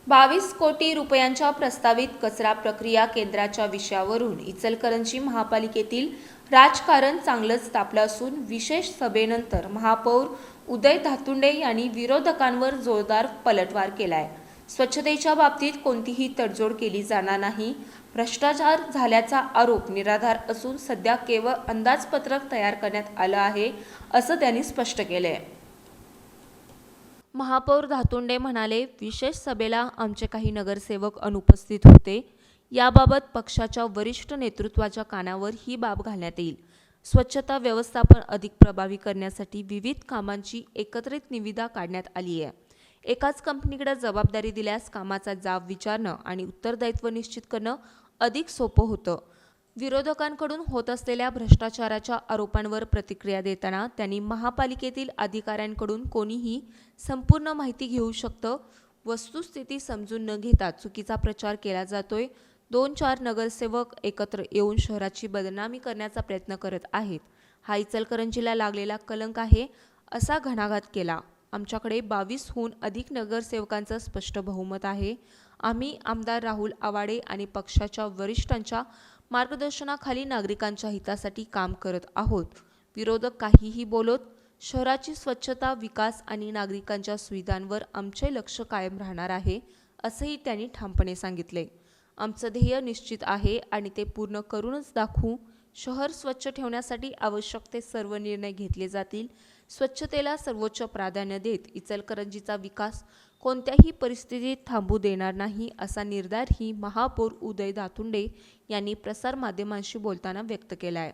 22 कोटी रुपयांच्या प्रस्तावित कचरा प्रक्रिया केंद्राच्या विषयावरून इचलकरंजी महापालिकेतील राजकारण चांगलंच तापलं असून विशेष सभेनंतर महापौर उदय धातुंडे यांनी विरोधकांवर जोरदार पलटवार केलाय। स्वच्छतेच्या बाबतीत कोणतीही तडजोड केली जाणार नाही, भ्रष्टाचार झाल्याचा आरोप निराधार असून सध्या केवळ अंदाजपत्रक तयार करण्यात आलं आहे, असं त्यांनी स्पष्ट केलंय। महापौर धातुंडे म्हणाले, विशेष सभेला आमचे काही नगरसेवक अनुपस्थित होते। याबाबत पक्षाच्या वरिष्ठ नेतृत्वाच्या कानावर ही बाब घालण्यात येईल। स्वच्छता व्यवस्थापन अधिक प्रभावी करण्यासाठी विविध कामांची एकत्रित निविदा काढण्यात आली आहे। एकाच कंपनीकडे जबाबदारी दिल्यास कामाचा जाब विचारणं आणि उत्तरदायित्व निश्चित करणं अधिक सोपं होतं। विरोधकांकडून होत असलेल्या भ्रष्टाचाराच्या आरोपांवर प्रतिक्रिया देताना त्यांनी महापालिकेतील अधिकाऱ्यांकडून कोणीही संपूर्ण माहिती घेऊ शकतं, वस्तुस्थिती समजून न घेता चुकीचा प्रचार केला जातोय। 2-4 नगरसेवक एकत्र येऊन शहराची बदनामी करण्याचा प्रयत्न करत आहेत, हा इचलकरंजीला लागलेला कलंक आहे, असा घणाघात केला। आमच्याकडे 22हून अधिक नगरसेवकांचं स्पष्ट बहुमत आहे। आम्ही आमदार राहुल आवाडे आणि पक्षाच्या वरिष्ठांच्या मार्गदर्शनाखाली नागरिकांच्या हितासाठी काम करत आहोत। विरोधक काहीही बोलोत, शहराची स्वच्छता, विकास आणि नागरिकांच्या सुविधांवर आमचे लक्ष कायम राहणार आहे, असंही त्यांनी ठामपणे सांगितले। आमचं ध्येय निश्चित आहे आणि ते पूर्ण करूनच दाखवू। शहर स्वच्छ ठेवण्यासाठी आवश्यक ते सर्व निर्णय घेतले जातील। स्वच्छतेला सर्वोच्च प्राधान्य देत इचलकरंजीचा विकास कोणत्याही परिस्थितीत थांबू देणार नाही, असा निर्धारही महापौर उदय धातुंडे यांनी प्रसारमाध्यमांशी बोलताना व्यक्त केला आहे।